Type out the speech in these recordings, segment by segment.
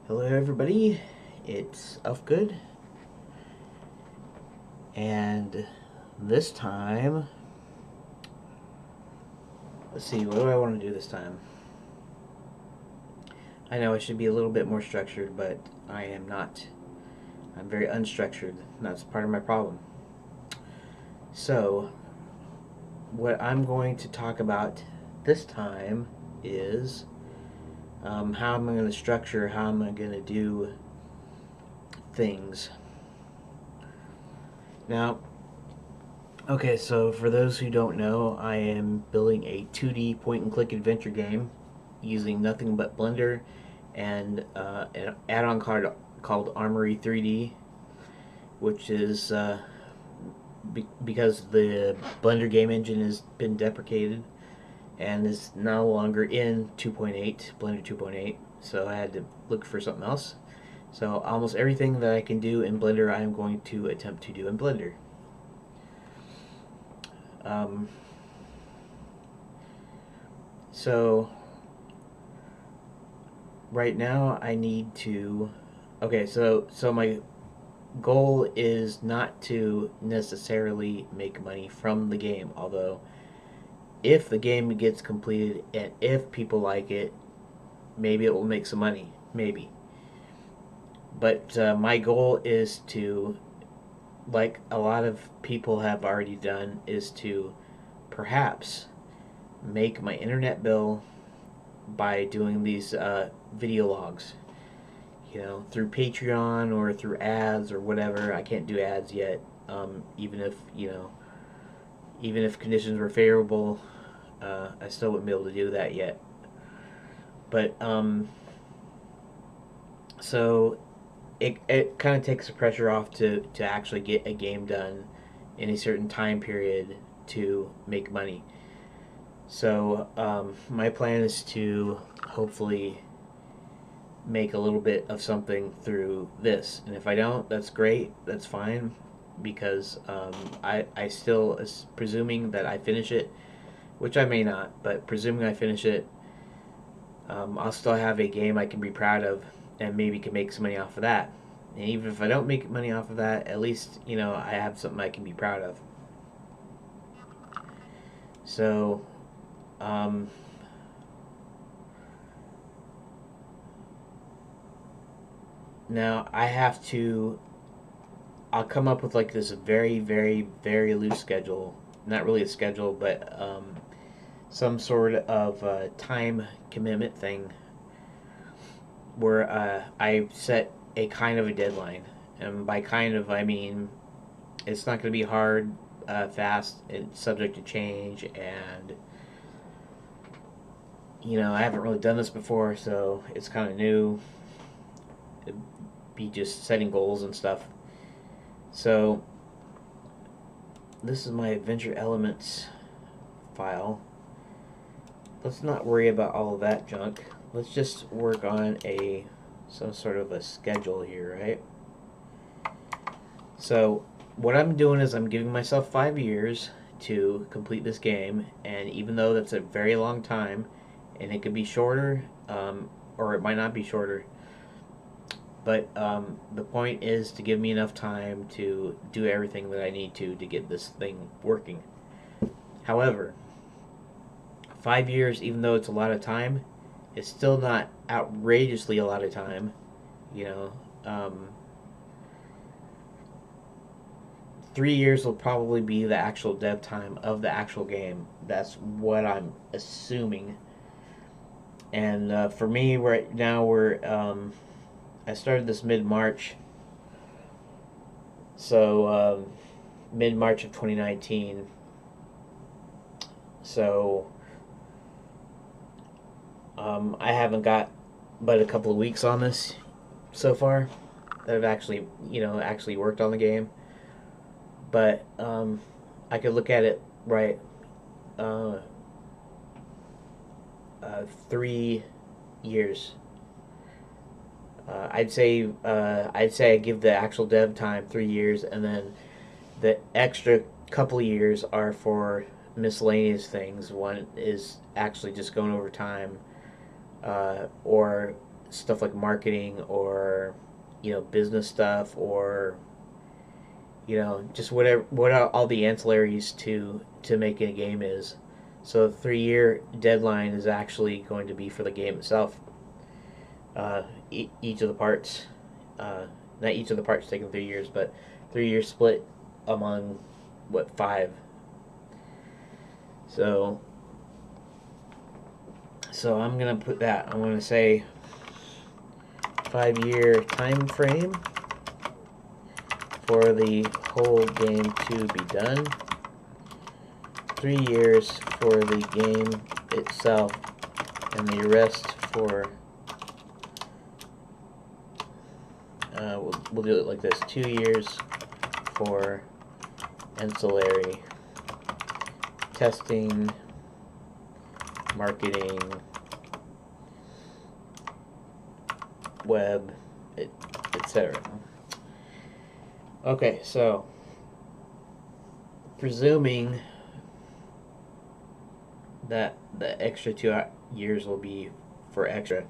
Hello everybody, it's Uhfgood, and this time, let's see, what do I want to do this time? I know I should be a little bit more structured, but I am not. I'm very unstructured, and that's part of my problem. So, what I'm going to talk about this time is how I'm going to structure, how I'm going to do things. Now, okay, so for those who don't know, I am building a 2D point and click adventure game using nothing but Blender and an add-on called Armory3D, which is because the Blender game engine has been deprecated and is no longer in 2.8, Blender 2.8, so I had to look for something else. So almost everything that I can do in Blender, I am going to attempt to do in Blender. Um, so right now I need to, okay, so my goal is not to necessarily make money from the game, although if the game gets completed and if people like it, maybe it will make some money, maybe. But my goal is to, like a lot of people have already done, is to perhaps make my internet bill by doing these video logs, through Patreon or through ads or whatever. I can't do ads yet, even if even if conditions were favorable, I still wouldn't be able to do that yet. But so it kind of takes the pressure off to actually get a game done in a certain time period to make money. So my plan is to hopefully make a little bit of something through this, and if I don't, that's great, that's fine, because I still, presuming that I finish it, which I may not, but presuming I finish it, I'll still have a game I can be proud of and maybe can make some money off of that. And even if I don't make money off of that, at least I have something I can be proud of. So um, now I have to, I'll come up with like this very, very, very loose schedule. Not really a schedule, but some sort of time commitment thing where I set a kind of a deadline. And by kind of, I mean it's not going to be hard, fast, and subject to change. And I haven't really done this before, so it's kind of new. It'd be just setting goals and stuff. So this is my adventure elements file. Let's not worry about all of that junk. Let's just work on some sort of a schedule here, right? So what I'm doing is I'm giving myself 5 years to complete this game, and even though that's a very long time, and it could be shorter, or it might not be shorter, but the point is to give me enough time to do everything that I need to get this thing working. However, 5 years, even though it's a lot of time, it's still not outrageously a lot of time. You know, 3 years will probably be the actual dev time of the actual game. That's what I'm assuming. And for me, right now, I started this mid-March. So, mid-March of 2019. So, I haven't got but a couple of weeks on this so far that I've actually, actually worked on the game. But I could look at it right. Uh, 3 years. I'd say I give the actual dev time 3 years, and then the extra couple of years are for miscellaneous things. One is actually just going over time, or stuff like marketing or business stuff, or just whatever, what are all the ancillaries to making a game is. So the 3 year deadline is actually going to be for the game itself. Each of the parts, not each of the parts taking 3 years, but 3 years split among what, 5. So I'm gonna put that. I'm gonna say 5 year time frame for the whole game to be done. 3 years for the game itself, and the rest for we'll do it like this: 2 years for ancillary testing, marketing, web, etc. Okay, so presuming that the extra 2 years will be for extra.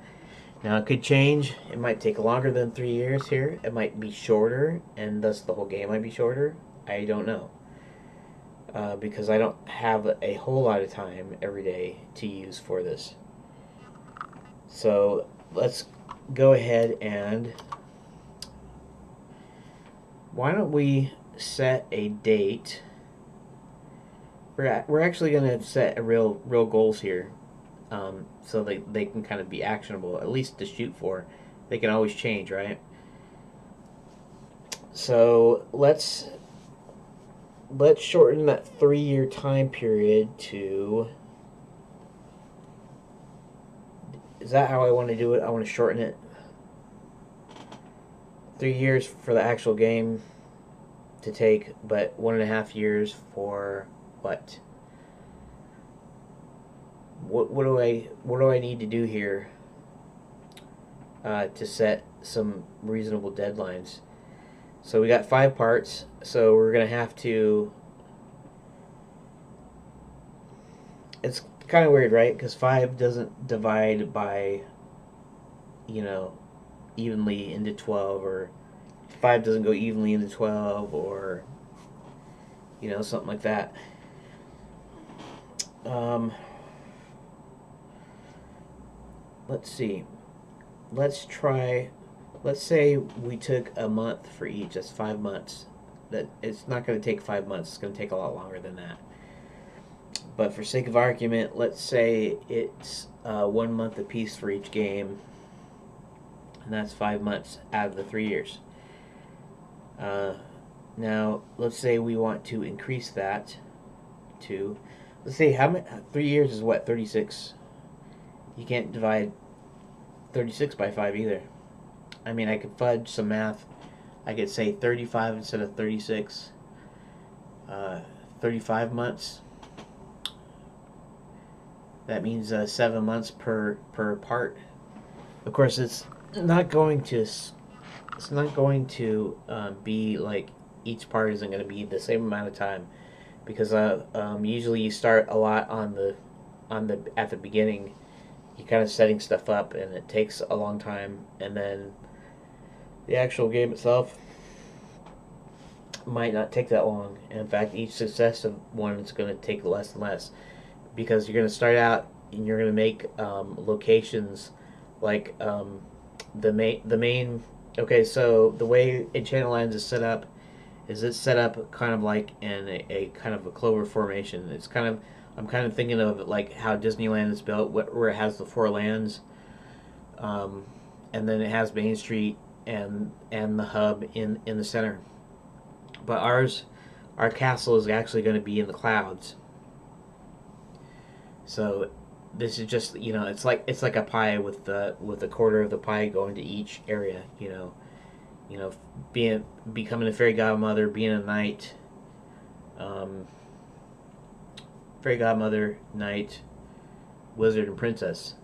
Now it could change. It might take longer than 3 years here. It might be shorter, and thus the whole game might be shorter. I don't know. Because I don't have a whole lot of time every day to use for this. So let's go ahead and why don't we set a date? We're actually going to set a real goals here, so they can kind of be actionable, at least to shoot for. They can always change, right? So let's shorten that 3 year time period to. Is that how I want to do it? I want to shorten it. 3 years for the actual game to take, but 1.5 years for what? What do I need to do here to set some reasonable deadlines? So we got 5 parts, so we're gonna have to. It's kind of weird, right? Because 5 doesn't divide by, evenly into 12, or 5 doesn't go evenly into 12, or something like that. Let's see. Let's say we took a month for each. That's 5 months. That it's not going to take 5 months. It's going to take a lot longer than that. But for sake of argument, let's say it's 1 month apiece for each game, and that's 5 months out of the 3 years. Now, let's say we want to increase that to, let's say, how many? 3 years is what, 36? You can't divide 36 by 5 either. I mean, I could fudge some math. I could say 35 instead of 36. 35 months. That means 7 months per part. Of course, it's not going to be like each part isn't going to be the same amount of time, because usually you start a lot at the beginning. You're kind of setting stuff up, and it takes a long time, and then the actual game itself might not take that long. And in fact, each successive one is going to take less and less, because you're going to start out and you're going to make locations like the main. Okay, so the way Enchanted Lands is set up is it's set up kind of like in a kind of a clover formation. It's kind of, I'm kind of thinking of it like how Disneyland is built, where it has the 4 lands, and then it has Main Street and the hub in the center. But our castle is actually going to be in the clouds. So this is just, it's like a pie with a quarter of the pie going to each area. Becoming a fairy godmother, being a knight, fairy godmother, knight, wizard, and princess.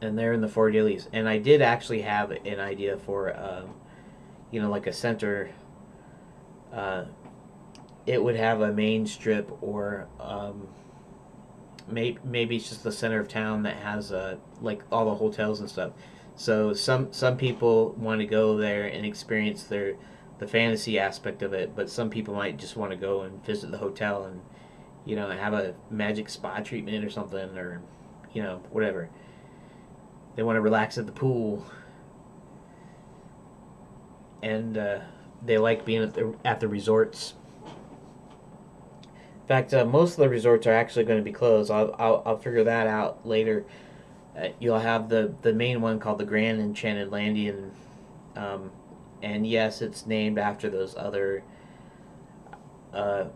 And they're in the 4 dailies. And I did actually have an idea for, like a center. It would have a main strip, or maybe it's just the center of town that has like all the hotels and stuff. So some people want to go there and experience the fantasy aspect of it, but some people might just want to go and visit the hotel and have a magic spa treatment or something, or whatever. They want to relax at the pool, and they like being at the resorts. In fact, most of the resorts are actually going to be closed. I'll figure that out later. You'll have the main one called the Grand Enchanted Landian, and yes, it's named after those other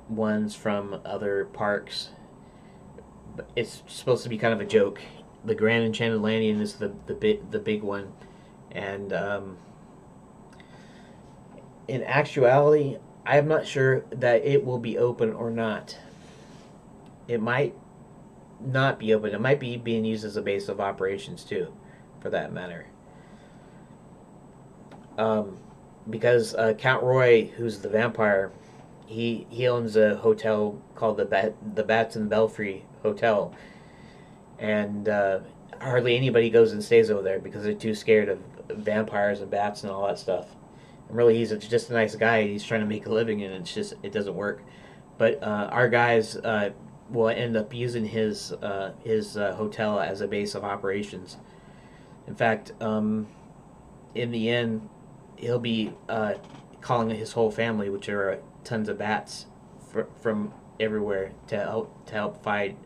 ones from other parks. But it's supposed to be kind of a joke. The Grand Enchanted Landian is the big one, and in actuality, I'm not sure that it will be open or not. It might not be open. It might be being used as a base of operations too, for that matter. Because Count Roy, who's the vampire, he owns a hotel called the Bats and Belfry Hotel, and hardly anybody goes and stays over there because they're too scared of vampires and bats and all that stuff. And really, he's just a nice guy. He's trying to make a living, and it doesn't work. But our guys will end up using his hotel as a base of operations. In fact, in the end, he'll be calling his whole family, which are tons of bats from everywhere, to help fight.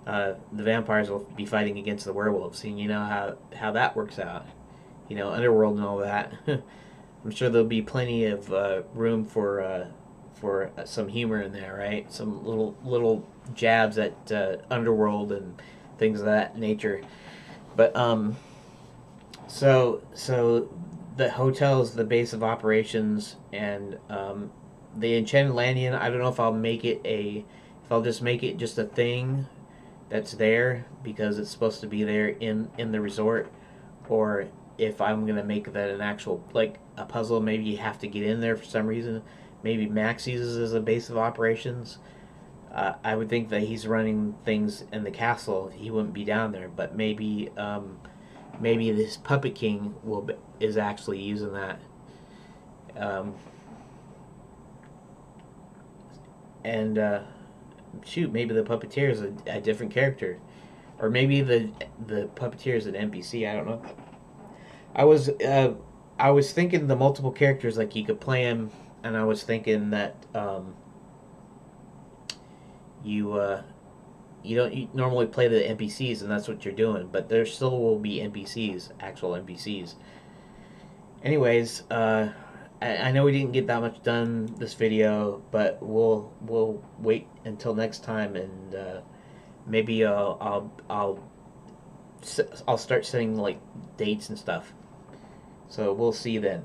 The vampires will be fighting against the werewolves, and you know how that works out. Underworld and all that. I'm sure there'll be plenty of room for some humor in there, right? Some little jabs at Underworld and things of that nature. But so the hotel is the base of operations, and the Enchanted Landian. I don't know if I'll just make it just a thing that's there because it's supposed to be there in the resort, or if I'm gonna make that an actual, like, a puzzle. Maybe you have to get in there for some reason. Maybe Max uses as a base of operations. I would think that he's running things in the castle. He wouldn't be down there, but maybe this Puppet King is actually using that. And shoot, maybe the puppeteer is a different character, or maybe the puppeteer is an NPC. I don't know. I was thinking the multiple characters, like you could play them, and I was thinking that you don't normally play the NPCs, and that's what you're doing, but there still will be NPCs, actual NPCs. Anyways, I know we didn't get that much done this video, but we'll wait until next time, and maybe I'll start setting like dates and stuff. So we'll see then.